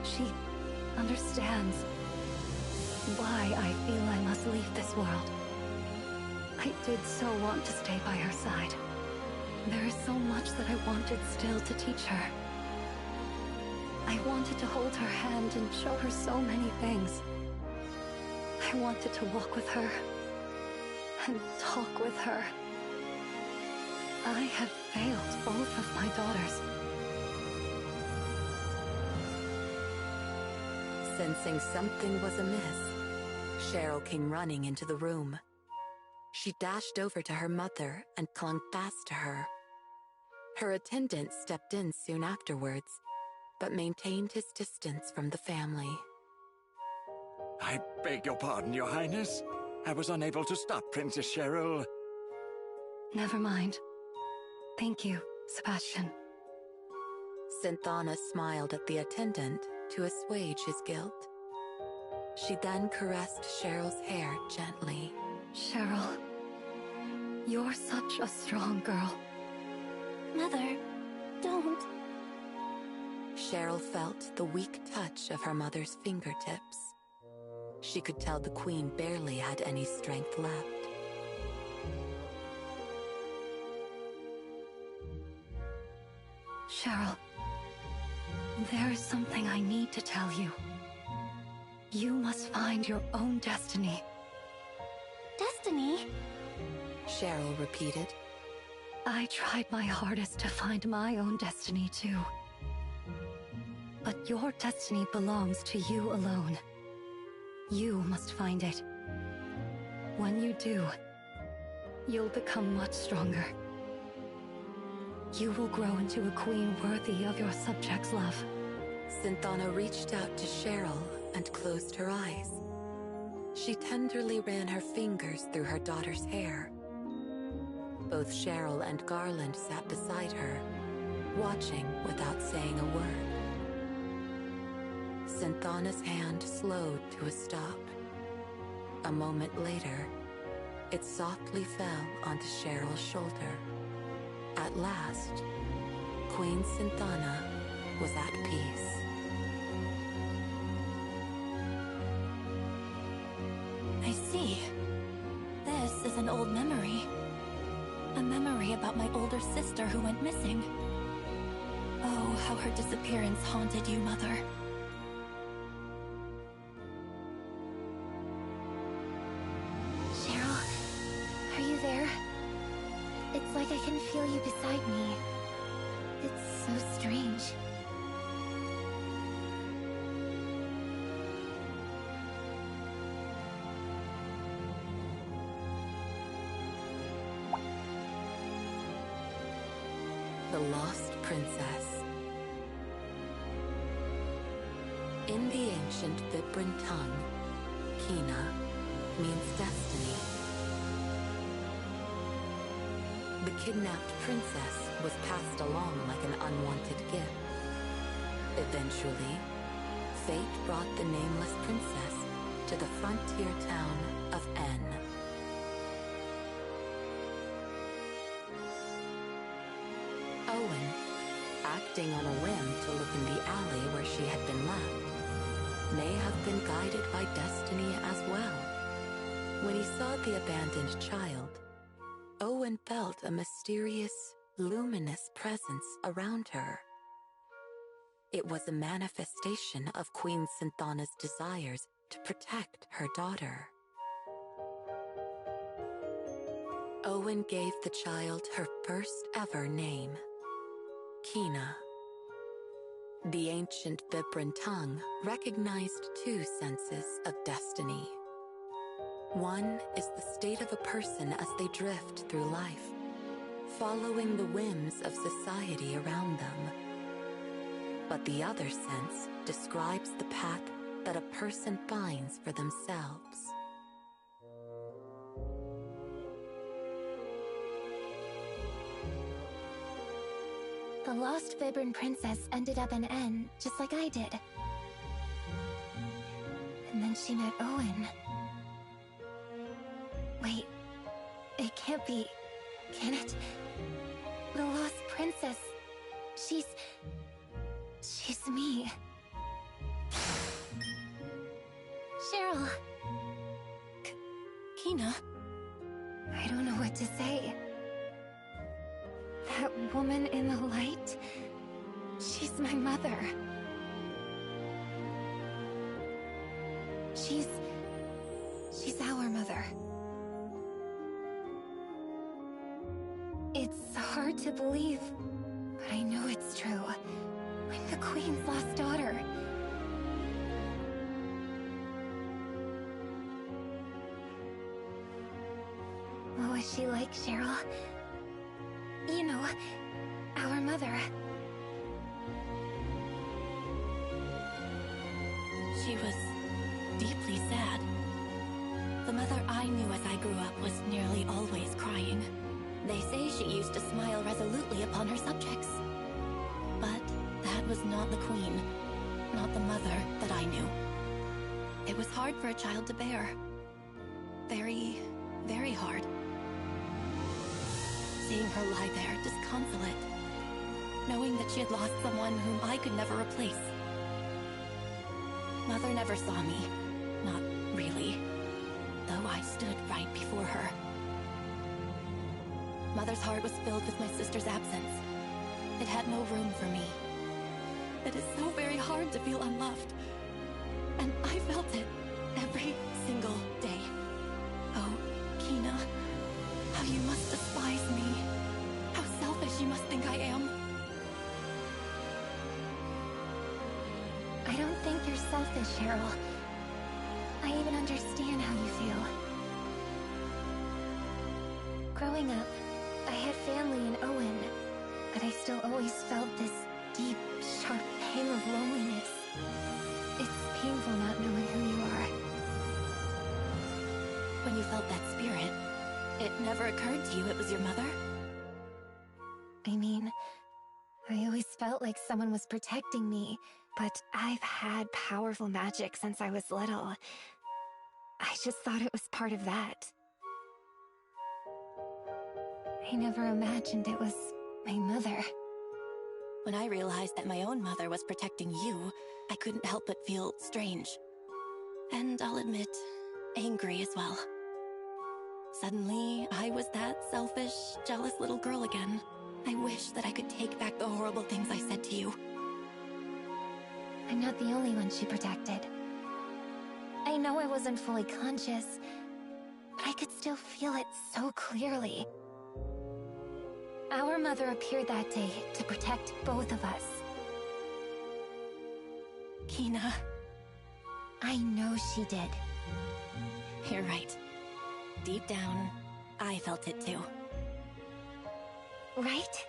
She understands why I feel I must leave this world. I did so want to stay by her side. There is so much that I wanted still to teach her. I wanted to hold her hand and show her so many things. I wanted to walk with her and talk with her. I have failed both of my daughters. Sensing something was amiss, Cheryl came running into the room. She dashed over to her mother and clung fast to her. Her attendant stepped in soon afterwards, but maintained his distance from the family. I beg your pardon, Your Highness. I was unable to stop Princess Cheryl. Never mind. Thank you, Sebastian. Synthana smiled at the attendant to assuage his guilt. She then caressed Cheryl's hair gently. Cheryl, you're such a strong girl. Mother, don't. Cheryl felt the weak touch of her mother's fingertips. She could tell the Queen barely had any strength left. Cheryl, there is something I need to tell you. You must find your own destiny. Destiny? Cheryl repeated. I tried my hardest to find my own destiny too. But your destiny belongs to you alone. You must find it. When you do, you'll become much stronger. You will grow into a queen worthy of your subjects' love. Synthana reached out to Cheryl and closed her eyes. She tenderly ran her fingers through her daughter's hair. Both Cheryl and Garland sat beside her, watching without saying a word. Synthana's hand slowed to a stop. A moment later, it softly fell onto Cheryl's shoulder. At last, Queen Synthana was at peace. I see. This is an old memory. A memory about my older sister who went missing. Oh, how her disappearance haunted you, Mother. Cheryl, are you there? It's like I can feel you beside me. It's so strange. The Lost Princess. In the ancient Vibran tongue, Kina means destiny. The kidnapped princess was passed along like an unwanted gift. Eventually, fate brought the nameless princess to the frontier town of N. Owen, acting on a whim to look in the alley where she had been left, may have been guided by destiny as well. When he saw the abandoned child, Owen felt a mysterious, luminous presence around her. It was a manifestation of Queen Synthana's desires to protect her daughter. Owen gave the child her first ever name, Kina. The ancient Vibran tongue recognized two senses of destiny. One is the state of a person as they drift through life, following the whims of society around them. But the other sense describes the path that a person finds for themselves. The lost Vibran princess ended up in N, just like I did. And then she met Owen. Wait, it can't be, can it? The lost princess, she's me. Cheryl. Kina? I don't know what to say. That woman in the light, she's my mother. She's our mother. It's hard to believe, but I know it's true. I'm the Queen's lost daughter. What was she like, Cheryl? You know, our mother. She was deeply sad. The mother I knew as I grew up was nearly always crying. They say she used to smile resolutely upon her subjects. But that was not the Queen, not the mother that I knew. It was hard for a child to bear. Very, very hard. Seeing her lie there, disconsolate. Knowing that she had lost someone whom I could never replace. Mother never saw me, Not really. Though I stood right before her. Mother's heart was filled with my sister's absence. It had no room for me. It is so very hard to feel unloved. And I felt it every single day. Oh, Kina, how you must despise me. How selfish you must think I am. I don't think you're selfish, Cheryl. I even understand how you feel. Growing up, I had family in Owen, but I still always felt this deep, sharp pang of loneliness. It's painful not knowing who you are. When you felt that spirit, it never occurred to you it was your mother? I mean, I always felt like someone was protecting me, but I've had powerful magic since I was little. I just thought it was part of that. I never imagined it was my mother. When I realized that my own mother was protecting you, I couldn't help but feel strange. And I'll admit, angry as well. Suddenly, I was that selfish, jealous little girl again. I wish that I could take back the horrible things I said to you. I'm not the only one she protected. I know I wasn't fully conscious, but I could still feel it so clearly. Our mother appeared that day to protect both of us. Kina. I know she did. You're right. Deep down, I felt it too. Right?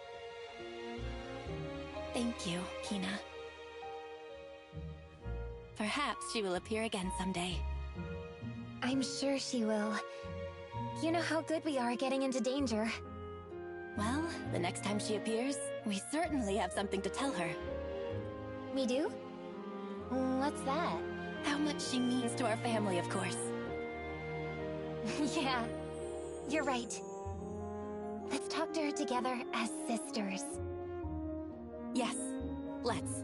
Thank you, Kina. Perhaps she will appear again someday. I'm sure she will. You know how good we are at getting into danger. Well, the next time she appears, we certainly have something to tell her. We do? What's that? How much she means to our family, of course. Yeah, you're right. Let's talk to her together as sisters. Yes, let's.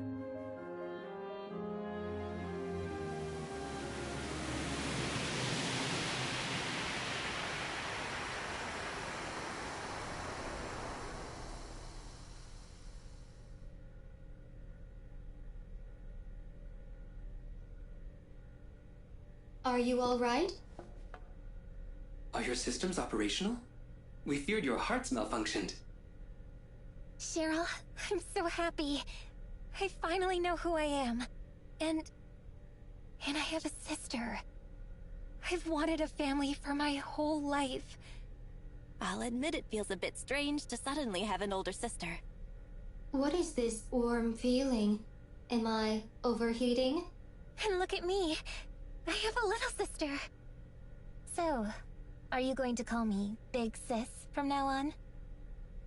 Are you all right? Are your systems operational? We feared your hearts malfunctioned. Cheryl, I'm so happy. I finally know who I am. And I have a sister. I've wanted a family for my whole life. I'll admit it feels a bit strange to suddenly have an older sister. What is this warm feeling? Am I overheating? And look at me. I have a little sister. So, are you going to call me Big Sis from now on?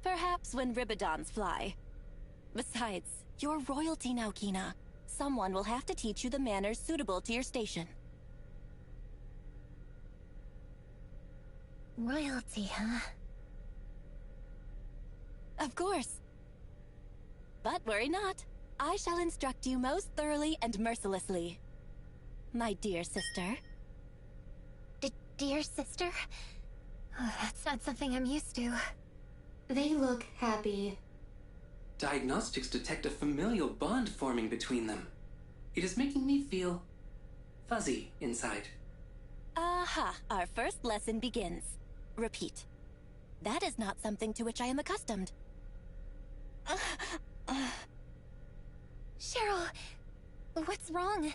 Perhaps when Ribidons fly. Besides, you're royalty now, Kina. Someone will have to teach you the manners suitable to your station. Royalty, huh? Of course. But worry not. I shall instruct you most thoroughly and mercilessly. My dear sister. Dear sister? Oh, that's not something I'm used to. They look happy. Diagnostics detect a familial bond forming between them. It is making me feel fuzzy inside. Aha, our first lesson begins. Repeat. That is not something to which I am accustomed. Cheryl, what's wrong?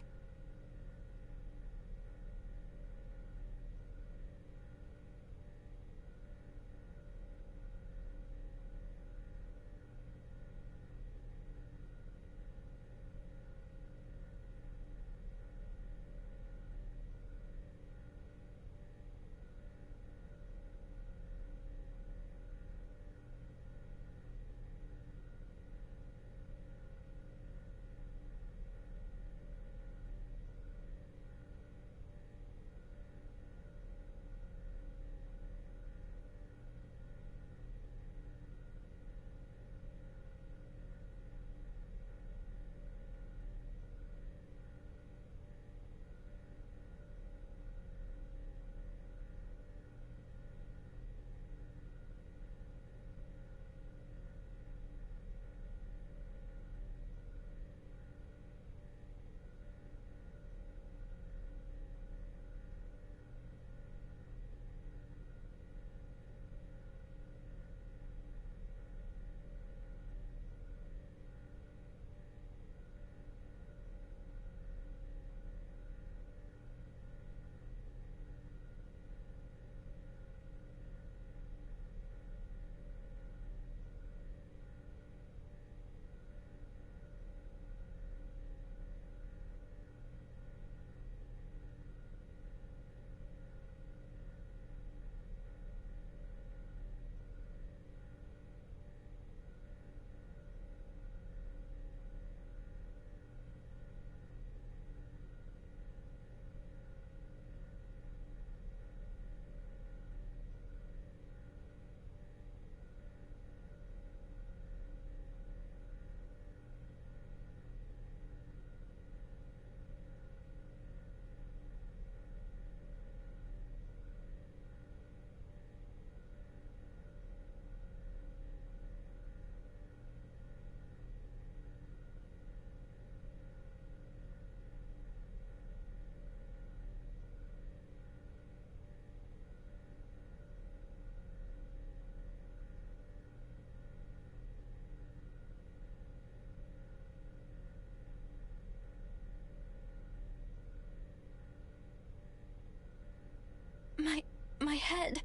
dead.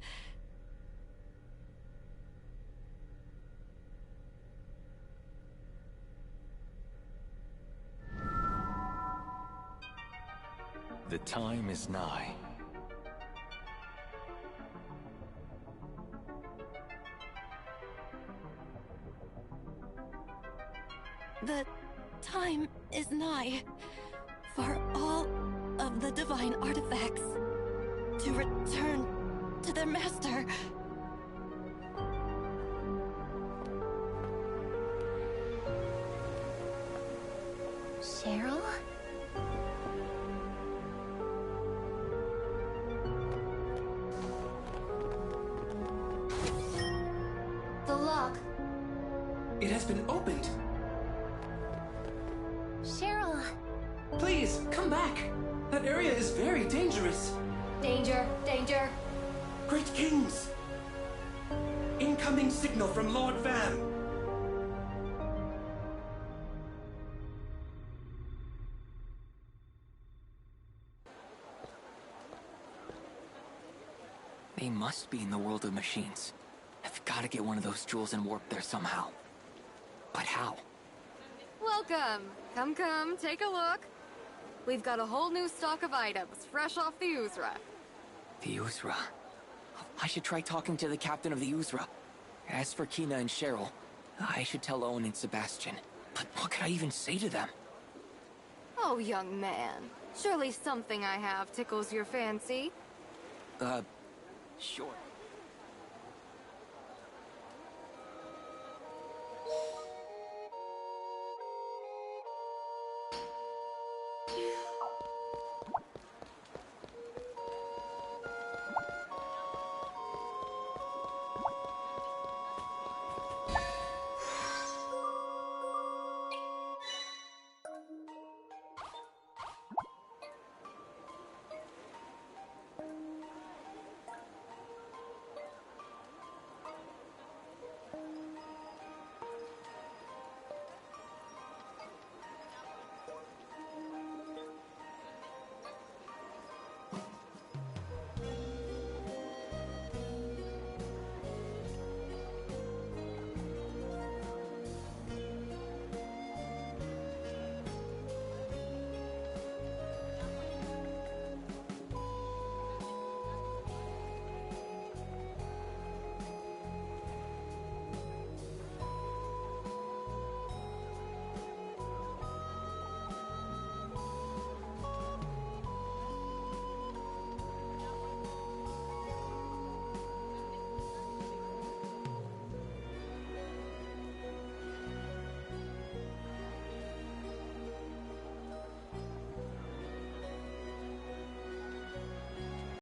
The time is nigh. The time is nigh for all of the divine artifacts to return to their master. Cheryl? The lock. It has been opened. Cheryl! Please, come back. That area is very dangerous. Danger, danger. Great Kings! Incoming signal from Lord Vam. They must be in the world of machines. I've got to get one of those jewels and warp there somehow. But how? Welcome! Come, take a look. We've got a whole new stock of items, fresh off the Uzra. The Uzra. I should try talking to the captain of the Uzra. As for Kina and Cheryl, I should tell Owen and Sebastian. But what could I even say to them? Oh, young man. Surely something I have tickles your fancy. Sure.